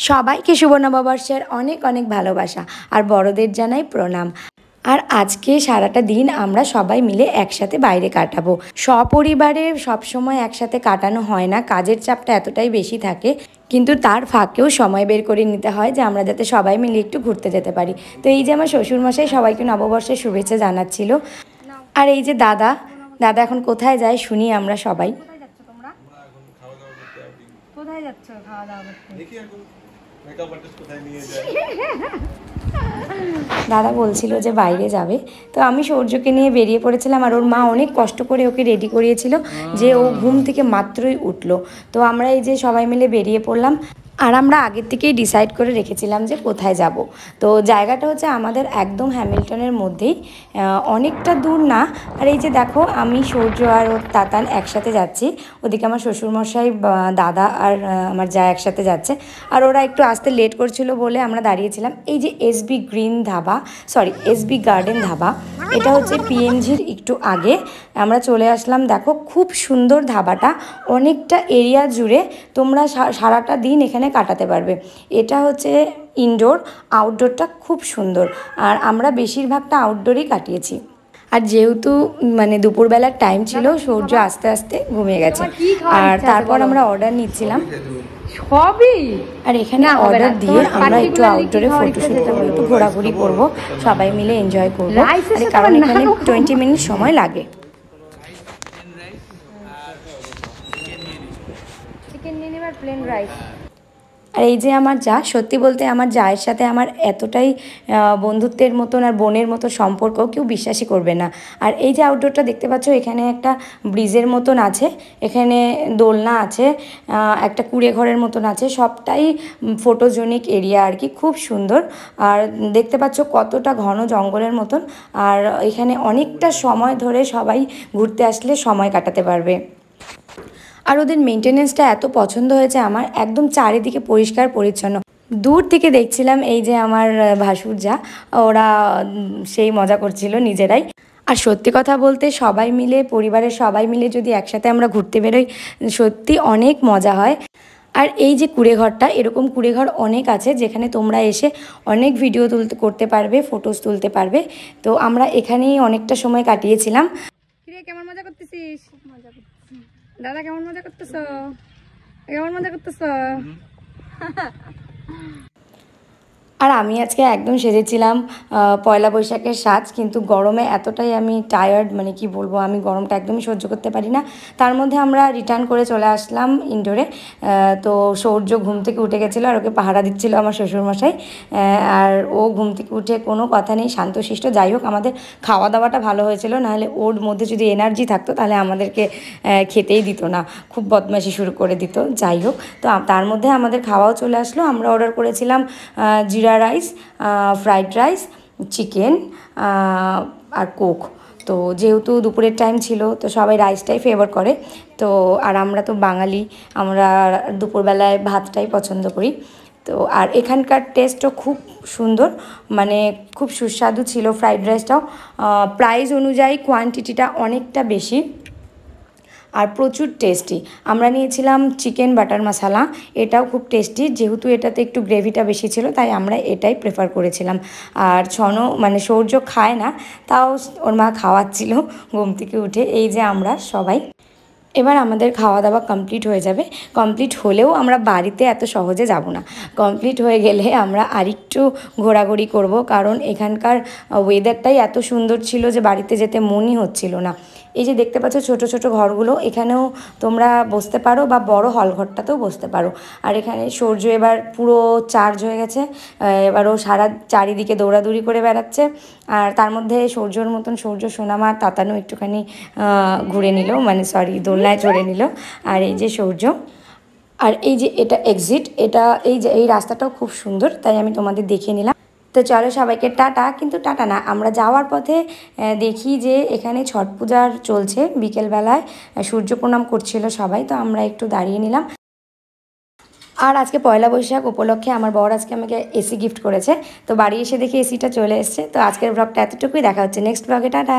সবাইকে শুভ নববর্ষের অনেক অনেক ভালোবাসা আর বড়দের জানাই প্রণাম। আর আজকে সারাটা দিন আমরা সবাই মিলে একসাথে বাইরে কাটাবো। সপরিবারে সবসময় একসাথে কাটানো হয় না, কাজের চাপটা এতটাই বেশি থাকে, কিন্তু তার ফাঁকেও সময় বের করে নিতে হয় যে আমরা যাতে সবাই মিলে একটু ঘুরতে যেতে পারি। তো এই যে আমার শ্বশুরমশাই সবাইকে নববর্ষের শুভেচ্ছা জানাচ্ছিল। আর এই যে দাদা দাদা এখন কোথায় যায় শুনি আমরা সবাই। কোথায় যাচ্ছ খাওয়া দাওয়া করতে? দাদা বলছিল যে বাইরে যাবে, তো আমি সৌর্যকে নিয়ে বেরিয়ে পড়েছিলাম। আর ওর মা অনেক কষ্ট করে ওকে রেডি করিয়েছিল যে ও ঘুম থেকে মাত্রই উঠলো। তো আমরা এই যে সবাই মিলে বেরিয়ে পড়লাম। আর আমরা আগের থেকেই ডিসাইড করে রেখেছিলাম যে কোথায় যাব। তো জায়গাটা হচ্ছে আমাদের একদম হ্যামিল্টনের মধ্যেই, অনেকটা দূর না। আর এই যে দেখো আমি সূর্য আর ওর তাতান একসাথে যাচ্ছি, ওদিকে আমার শ্বশুরমশাই দাদা আর আমার যা একসাথে যাচ্ছে। আর ওরা একটু আসতে লেট করছিল বলে আমরা দাঁড়িয়েছিলাম। এই যে SB green dhaba, sorry SB garden dhaba, এটা হচ্ছে পিএমজির একটু আগে। আমরা চলে আসলাম। দেখো খুব সুন্দর ধাবাটা, অনেকটা এরিয়া জুড়ে তোমরা সারাটা দিন এখানে কাটাতে পারবে। এটা হচ্ছে ইনডোর, আউটডোরটা খুব সুন্দর। আর আমরা বেশিরভাগটা আউটডোরেই কাটিয়েছি। আর যেহেতু মানে দুপুরবেলার টাইম ছিল, সূর্য আস্তে আস্তে ঘুমিয়ে গেছে। আর তারপর আমরা অর্ডার নিচ্ছিলাম সবই। আর এখানে অর্ডার দিয়ে আমরা একটু আউটডোরে ফটোশ্যুট করবো, একটু ঘোরাঘুরি করবো, সবাই মিলে এনজয় করবো, কারণ এখানে 20 মিনিট সময় লাগে। চিকেন নিয়ে নেবার প্লেন রাইস। আর এই যে আমার যা, সত্যি বলতে আমার জায়ের সাথে আমার এতটাই বন্ধুত্বের মতন আর বোনের মতো সম্পর্ক, কেউ বিশ্বাসই করবে না। আর এই যে আউটডোরটা দেখতে পাচ্ছ, এখানে একটা ব্রিজের মতন আছে, এখানে দোলনা আছে, একটা কুঁড়ে ঘরের মতন আছে, সবটাই ফটোজেনিক এরিয়া আর কি, খুব সুন্দর। আর দেখতে পাচ্ছ কতটা ঘন জঙ্গলের মতন। আর এখানে অনেকটা সময় ধরে সবাই ঘুরতে আসলে সময় কাটাতে পারবে। আর ওদের মেনটেনেন্সটা এত পছন্দ হয়েছে আমার, একদম চারিদিকে পরিষ্কার পরিচ্ছন্ন। দূর থেকে দেখছিলাম এই যে আমার ভাসুরজা, ওরা সেই মজা করছিল নিজেরাই। আর সত্যি কথা বলতে সবাই মিলে, পরিবারের সবাই মিলে যদি একসাথে আমরা ঘুরতে বেরোই, সত্যি অনেক মজা হয়। আর এই যে কুঁড়েঘরটা, এরকম কুঁড়েঘর অনেক আছে যেখানে তোমরা এসে অনেক ভিডিও করতে পারবে, ফটোস তুলতে পারবে। তো আমরা এখানেই অনেকটা সময় কাটিয়েছিলাম। কিরে কেমন মজা করতেছিস? মজা করতেছি। দাদা কেমন মজা করতেছ? কেমন মজা করতেছ? আর আমি আজকে একদম সেজেছিলাম পয়লা বৈশাখের সাজ, কিন্তু গরমে এতটাই আমি টায়ার্ড, মানে কি বলবো, আমি গরমটা একদমই সহ্য করতে পারি না। তার মধ্যে আমরা রিটার্ন করে চলে আসলাম ইনডোরে। তো সূর্য ঘুম থেকে উঠে গেছিলো আর ওকে পাহারা দিচ্ছিল আমার শ্বশুরমশাই। আর ও ঘুম থেকে উঠে কোনো কথা নেই, শান্তশিষ্ট। যাই হোক আমাদের খাওয়া দাওয়াটা ভালো হয়েছিল, নাহলে ওর মধ্যে যদি এনার্জি থাকতো তাহলে আমাদেরকে খেতেই দিত না, খুব বদমাইশি শুরু করে দিত। যাই হোক, তো তার মধ্যে আমাদের খাওয়াও চলে আসলো। আমরা অর্ডার করেছিলাম জিরা রাইস, ফ্রাইড রাইস, চিকেন আর কোক। তো যেহেতু দুপুরের টাইম ছিল, তো সবাই রাইসটাই ফেভার করে। তো আর আমরা তো বাঙালি, আমরা দুপুরবেলায় ভাতটাই পছন্দ করি। তো আর এখানকার টেস্টও খুব সুন্দর, মানে খুব সুস্বাদু ছিল ফ্রাইড রাইসটাও। প্রাইস অনুযায়ী কোয়ান্টিটিটা অনেকটা বেশি আর প্রচুর টেস্টি। আমরা নিয়েছিলাম চিকেন বাটার মশালা, এটাও খুব টেস্টি। যেহেতু এটাতে একটু গ্রেভিটা বেশি ছিল, তাই আমরা এটাই প্রেফার করেছিলাম। আর মানে সূর্য খায় না, তাও ওর মা খাওয়াচ্ছিল ঘুম থেকে উঠে। এই যে আমরা সবাই, এবার আমাদের খাওয়া দাওয়া কমপ্লিট হয়ে যাবে। কমপ্লিট হলেও আমরা বাড়িতে এত সহজে যাব না, কমপ্লিট হয়ে গেলে আমরা আরেকটু ঘোরাঘুরি করব, কারণ এখানকার ওয়েদারটাই এত সুন্দর ছিল যে বাড়িতে যেতে মনই হচ্ছিল না। এই যে দেখতে পাচ্ছ ছোট ছোট ঘরগুলো, এখানেও তোমরা বসতে পারো বা বড় হল ঘরটাতেও বসতে পারো। আর এখানে সূর্য এবার পুরো চার্জ হয়ে গেছে, এবার ও চারিদিকে দৌড়াদৌড়ি করে বেড়াচ্ছে। আর তার মধ্যে সূর্যর মতন সূর্য সোনামা তাতানো একটুখানি ঘুরে নিল, মানে সরি দোলনায় চড়ে নিল। আর এই যে সূর্য, আর এই যে এটা এক্সিট, এটা এই যে এই রাস্তাটাও খুব সুন্দর, তাই আমি তোমাদের দেখিয়ে নিলাম। তো চলো সবাইকে টাটা। কিন্তু টাটা না, আমরা যাওয়ার পথে দেখি যে এখানে ছট পূজার চলছে, বিকেলবেলায় সূর্য প্রণাম করছিল সবাই, তো আমরা একটু দাঁড়িয়ে নিলাম। আর আজকে পয়লা বৈশাখ উপলক্ষে আমার বর আজকে আমাকে এসি গিফট করেছে, তো বাড়ি এসে দেখি এসিটা চলে এসছে। তো আজকের ব্লগটা এতটুকুই, দেখা হচ্ছে নেক্সট ব্লগে, টাটা।